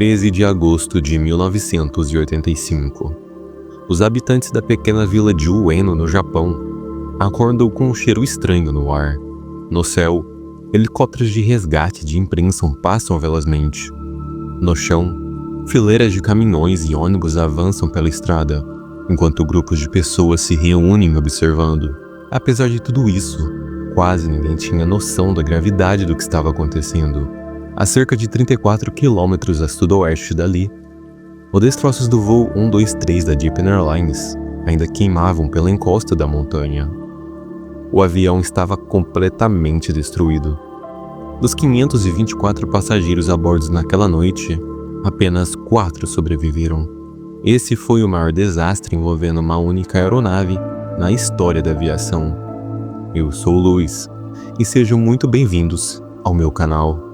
13 de agosto de 1985. Os habitantes da pequena vila de Ueno, no Japão, acordam com um cheiro estranho no ar. No céu, helicópteros de resgate de imprensa passam velozmente. No chão, fileiras de caminhões e ônibus avançam pela estrada, enquanto grupos de pessoas se reúnem observando. Apesar de tudo isso, quase ninguém tinha noção da gravidade do que estava acontecendo. A cerca de 34 quilômetros a sudoeste dali, os destroços do voo 123 da Japan Airlines ainda queimavam pela encosta da montanha. O avião estava completamente destruído. Dos 524 passageiros a bordo naquela noite, apenas 4 sobreviveram. Esse foi o maior desastre envolvendo uma única aeronave na história da aviação. Eu sou o Luiz, e sejam muito bem-vindos ao meu canal.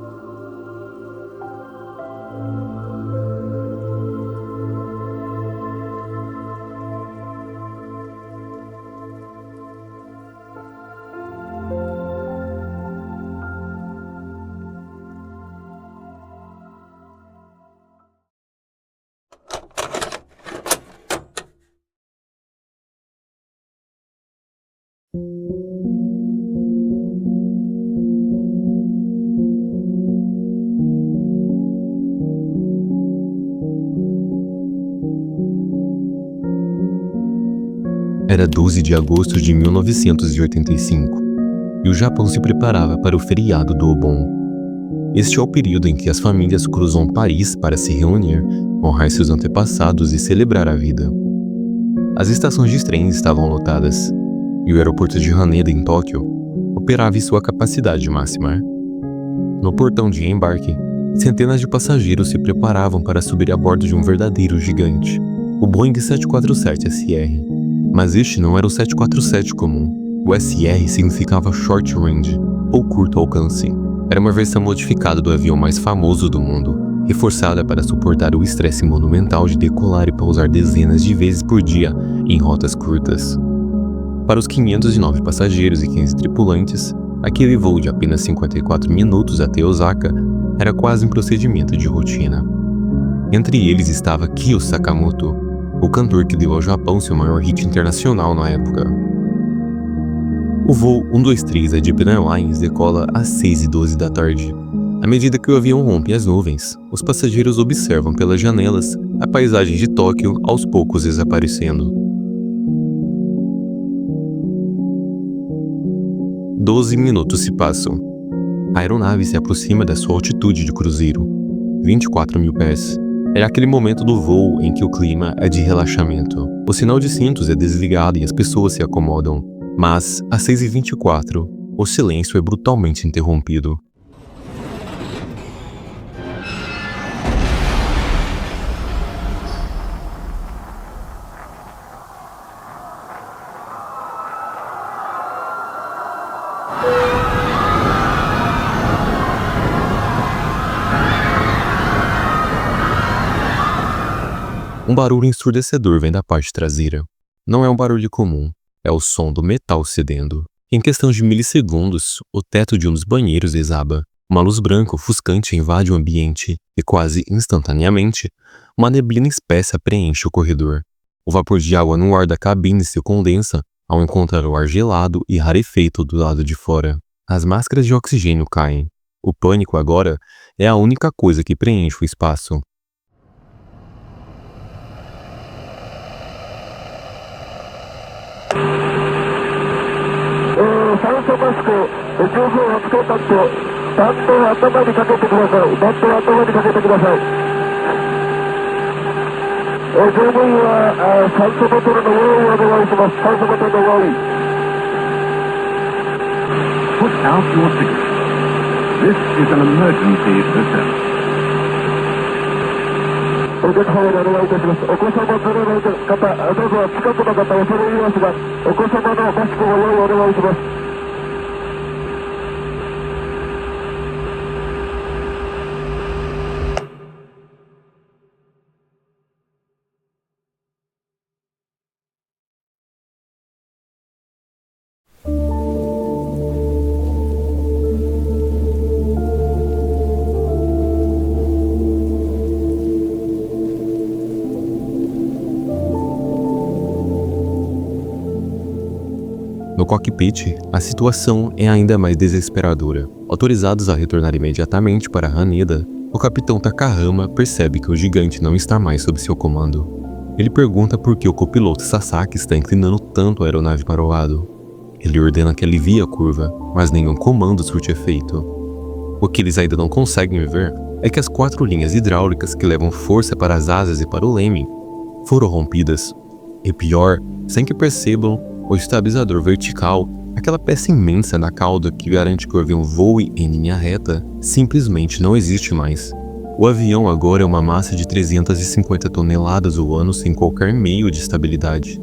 Era 12 de agosto de 1985, e o Japão se preparava para o feriado do Obon. Este é o período em que as famílias cruzam o país para se reunir, honrar seus antepassados e celebrar a vida. As estações de trem estavam lotadas, e o aeroporto de Haneda, em Tóquio, operava em sua capacidade máxima. No portão de embarque, centenas de passageiros se preparavam para subir a bordo de um verdadeiro gigante, o Boeing 747-SR. Mas este não era o 747 comum. O SR significava Short Range, ou curto alcance. Era uma versão modificada do avião mais famoso do mundo, reforçada para suportar o estresse monumental de decolar e pousar dezenas de vezes por dia em rotas curtas. Para os 509 passageiros e 15 tripulantes, aquele voo de apenas 54 minutos até Osaka era quase um procedimento de rotina. Entre eles estava Kyo Sakamoto, o cantor que deu ao Japão seu maior hit internacional na época. O voo 123 da Japan Airlines decola às 6h12 da tarde. À medida que o avião rompe as nuvens, os passageiros observam pelas janelas a paisagem de Tóquio aos poucos desaparecendo. 12 minutos se passam. A aeronave se aproxima da sua altitude de cruzeiro, 24.000 pés. É aquele momento do voo em que o clima é de relaxamento. O sinal de cintos é desligado e as pessoas se acomodam. Mas, às 6h24, o silêncio é brutalmente interrompido. Um barulho ensurdecedor vem da parte traseira. Não é um barulho comum, é o som do metal cedendo. Em questão de milissegundos, o teto de um dos banheiros desaba. Uma luz branca ofuscante invade o ambiente e, quase instantaneamente, uma neblina espessa preenche o corredor. O vapor de água no ar da cabine se condensa ao encontrar o ar gelado e rarefeito do lado de fora. As máscaras de oxigênio caem. O pânico agora é a única coisa que preenche o espaço. Put out your cigarette. This is an emergency system. お客様でお願いいたします。お子様連れの方、どうぞ近くの方恐れ入りますが、お子様のマスクご用意お願いします。cockpit, a situação é ainda mais desesperadora. Autorizados a retornar imediatamente para Haneda, o capitão Takahama percebe que o gigante não está mais sob seu comando. Ele pergunta por que o copiloto Sasaki está inclinando tanto a aeronave para o lado. Ele ordena que alivie a curva, mas nenhum comando surte efeito. O que eles ainda não conseguem ver é que as 4 linhas hidráulicas que levam força para as asas e para o leme foram rompidas. E pior, sem que percebam, o estabilizador vertical, aquela peça imensa na cauda que garante que o avião voe em linha reta, simplesmente não existe mais. O avião agora é uma massa de 350 toneladas ao ano sem qualquer meio de estabilidade.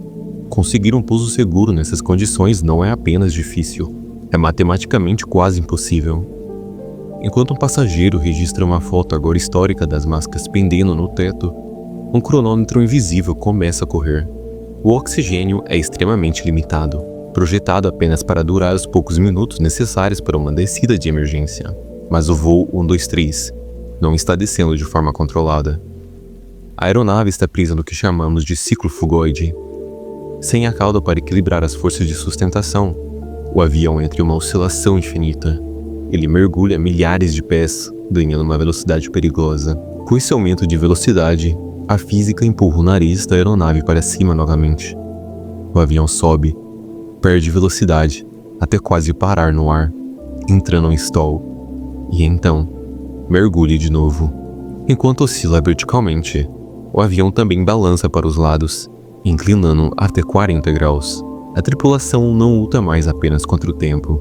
Conseguir um pouso seguro nessas condições não é apenas difícil, é matematicamente quase impossível. Enquanto um passageiro registra uma foto agora histórica das máscaras pendendo no teto, um cronômetro invisível começa a correr. O oxigênio é extremamente limitado, projetado apenas para durar os poucos minutos necessários para uma descida de emergência. Mas o voo 123 não está descendo de forma controlada. A aeronave está presa no que chamamos de ciclo fugoide. Sem a cauda para equilibrar as forças de sustentação, o avião entra em uma oscilação infinita. Ele mergulha milhares de pés, ganhando uma velocidade perigosa. Com esse aumento de velocidade, a física empurra o nariz da aeronave para cima novamente. O avião sobe, perde velocidade, até quase parar no ar, entrando em stall. E então, mergulha de novo. Enquanto oscila verticalmente, o avião também balança para os lados, inclinando até 40 graus. A tripulação não luta mais apenas contra o tempo.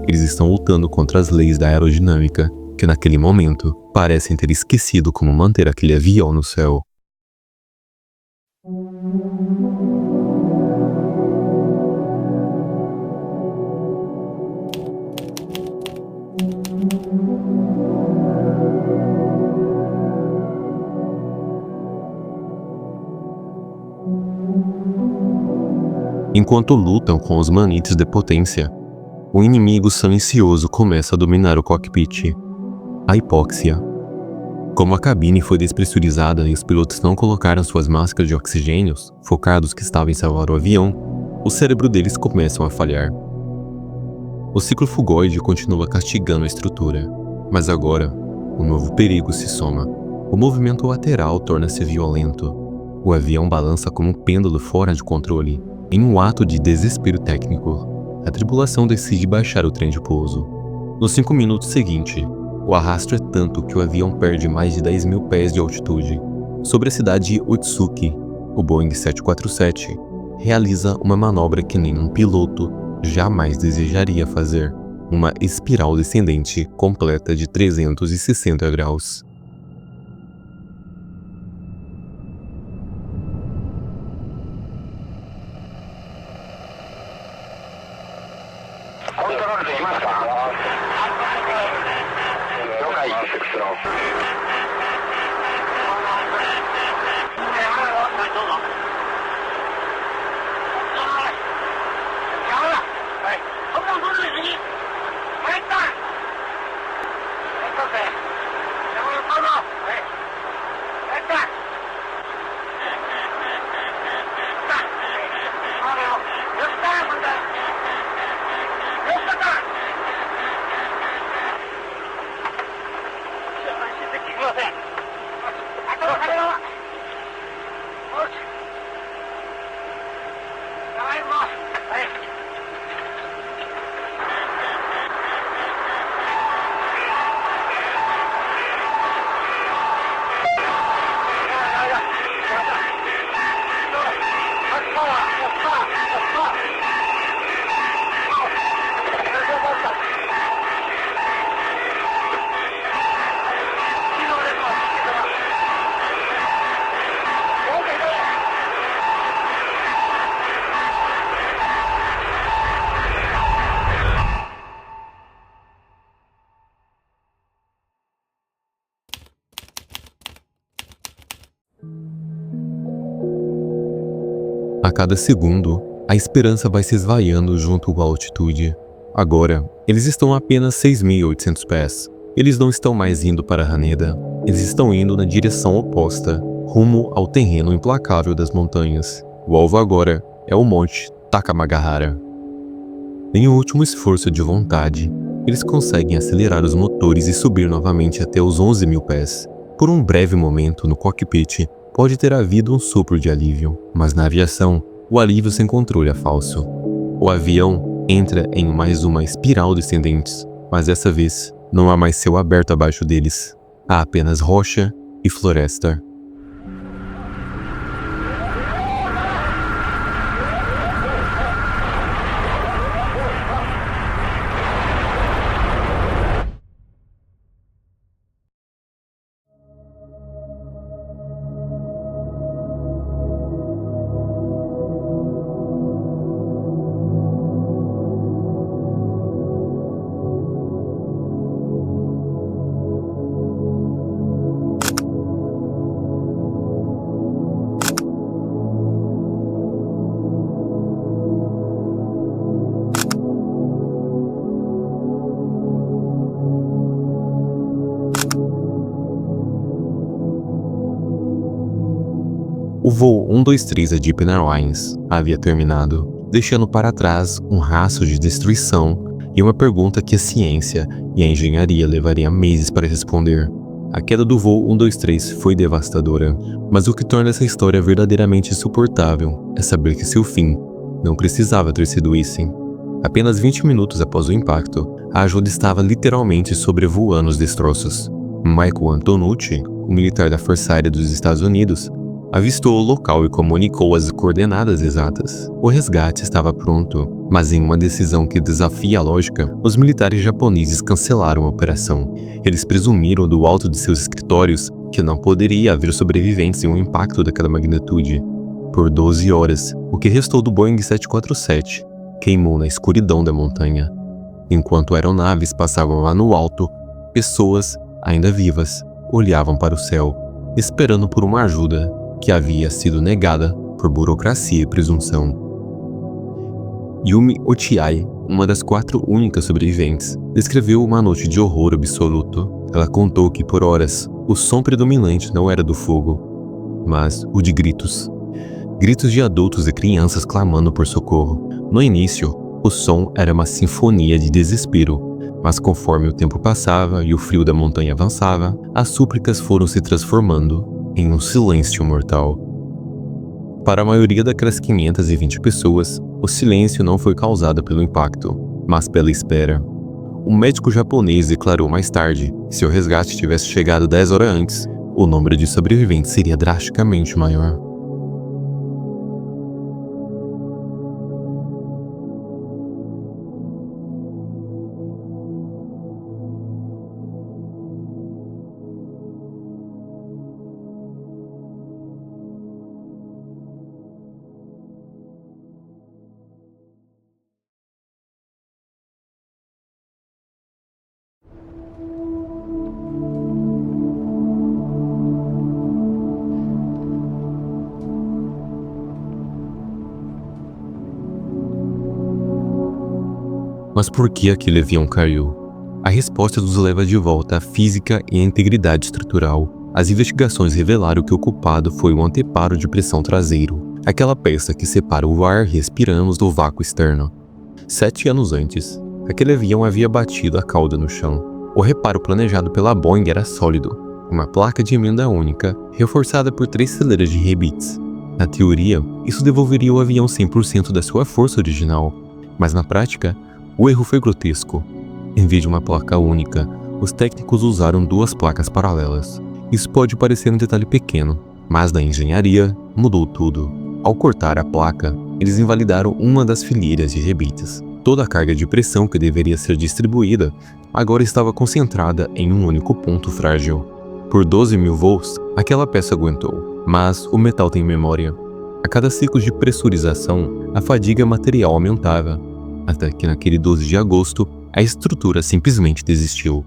Eles estão lutando contra as leis da aerodinâmica, que naquele momento parecem ter esquecido como manter aquele avião no céu. Enquanto lutam com os manites de potência, o inimigo silencioso começa a dominar o cockpit. A hipóxia. Como a cabine foi despressurizada e os pilotos não colocaram suas máscaras de oxigênio, focados que estavam em salvar o avião, o cérebro deles começam a falhar. O ciclo fugoide continua castigando a estrutura, mas agora, um novo perigo se soma. O movimento lateral torna-se violento. O avião balança como um pêndulo fora de controle. Em um ato de desespero técnico, a tripulação decide baixar o trem de pouso. Nos 5 minutos seguintes, o arrasto é tanto que o avião perde mais de 10 mil pés de altitude. Sobre a cidade de Otsuki, o Boeing 747 realiza uma manobra que nenhum piloto jamais desejaria fazer, uma espiral descendente completa de 360 graus. A cada segundo, a esperança vai se esvaiando junto com a altitude. Agora, eles estão a apenas 6.800 pés. Eles não estão mais indo para Haneda. Eles estão indo na direção oposta, rumo ao terreno implacável das montanhas. O alvo agora é o Monte Takamagahara. Em um último esforço de vontade, eles conseguem acelerar os motores e subir novamente até os 11.000 pés. Por um breve momento no cockpit, pode ter havido um sopro de alívio, mas na aviação, o alívio sem controle é falso. O avião entra em mais uma espiral descendentes, mas dessa vez não há mais céu aberto abaixo deles. Há apenas rocha e floresta. O voo 123 da Deep Airlines havia terminado, deixando para trás um rastro de destruição e uma pergunta que a ciência e a engenharia levariam meses para responder. A queda do voo 123 foi devastadora, mas o que torna essa história verdadeiramente insuportável é saber que seu fim não precisava ter sido esse. Apenas 20 minutos após o impacto, a ajuda estava literalmente sobrevoando os destroços. Michael Antonucci, um militar da Força Aérea dos Estados Unidos, avistou o local e comunicou as coordenadas exatas. O resgate estava pronto, mas em uma decisão que desafia a lógica, os militares japoneses cancelaram a operação. Eles presumiram do alto de seus escritórios que não poderia haver sobreviventes em um impacto daquela magnitude. Por 12 horas, o que restou do Boeing 747 queimou na escuridão da montanha. Enquanto aeronaves passavam lá no alto, pessoas, ainda vivas, olhavam para o céu, esperando por uma ajuda que havia sido negada por burocracia e presunção. Yumi Ochiai, uma das 4 únicas sobreviventes, descreveu uma noite de horror absoluto. Ela contou que por horas o som predominante não era do fogo, mas o de gritos. Gritos de adultos e crianças clamando por socorro. No início, o som era uma sinfonia de desespero, mas conforme o tempo passava e o frio da montanha avançava, as súplicas foram se transformando em um silêncio mortal. Para a maioria daquelas 520 pessoas, o silêncio não foi causado pelo impacto, mas pela espera. Um médico japonês declarou mais tarde que se o resgate tivesse chegado 10 horas antes, o número de sobreviventes seria drasticamente maior. Mas por que aquele avião caiu? A resposta nos leva de volta à física e à integridade estrutural. As investigações revelaram que o culpado foi o anteparo de pressão traseiro, aquela peça que separa o ar que respiramos do vácuo externo. 7 anos antes, aquele avião havia batido a cauda no chão. O reparo planejado pela Boeing era sólido, uma placa de emenda única, reforçada por 3 fileiras de rebites. Na teoria, isso devolveria o avião 100% da sua força original, mas na prática, o erro foi grotesco. Em vez de uma placa única, os técnicos usaram 2 placas paralelas. Isso pode parecer um detalhe pequeno, mas na engenharia mudou tudo. Ao cortar a placa, eles invalidaram uma das fileiras de rebites. Toda a carga de pressão que deveria ser distribuída agora estava concentrada em um único ponto frágil. Por 12.000 voos, aquela peça aguentou, mas o metal tem memória. A cada ciclo de pressurização, a fadiga material aumentava, até que naquele 12 de agosto, a estrutura simplesmente desistiu.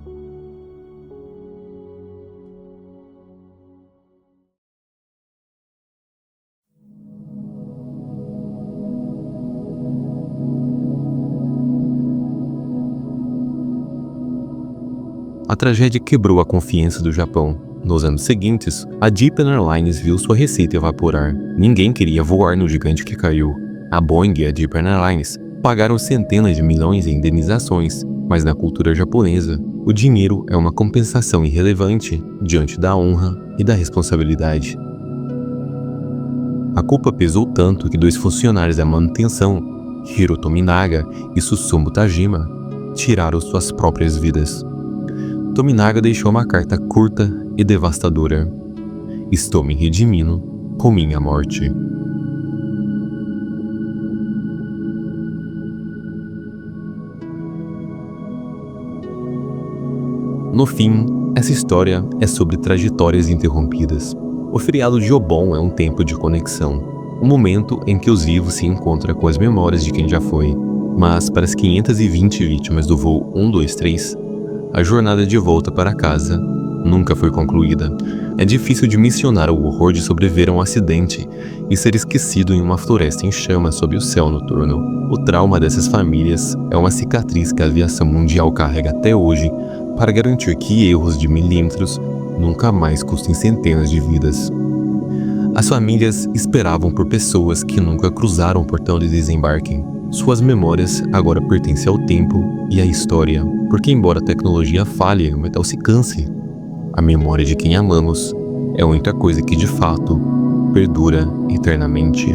A tragédia quebrou a confiança do Japão. Nos anos seguintes, a Japan Airlines viu sua receita evaporar. Ninguém queria voar no gigante que caiu. A Boeing e a Japan Airlines Pagaram centenas de milhões em indenizações, mas na cultura japonesa, o dinheiro é uma compensação irrelevante diante da honra e da responsabilidade. A culpa pesou tanto que 2 funcionários da manutenção, Hiro Tominaga e Susumu Tajima, tiraram suas próprias vidas. Tominaga deixou uma carta curta e devastadora: "Estou me redimindo com minha morte." No fim, essa história é sobre trajetórias interrompidas. O feriado de Obon é um tempo de conexão, um momento em que os vivos se encontram com as memórias de quem já foi. Mas para as 520 vítimas do voo 123, a jornada de volta para casa nunca foi concluída. É difícil dimensionar o horror de sobreviver a um acidente e ser esquecido em uma floresta em chamas sob o céu noturno. O trauma dessas famílias é uma cicatriz que a aviação mundial carrega até hoje para garantir que erros de milímetros nunca mais custem centenas de vidas. As famílias esperavam por pessoas que nunca cruzaram o portão de desembarque. Suas memórias agora pertencem ao tempo e à história, porque embora a tecnologia falhe e o metal se canse, a memória de quem amamos é a única coisa que de fato perdura eternamente.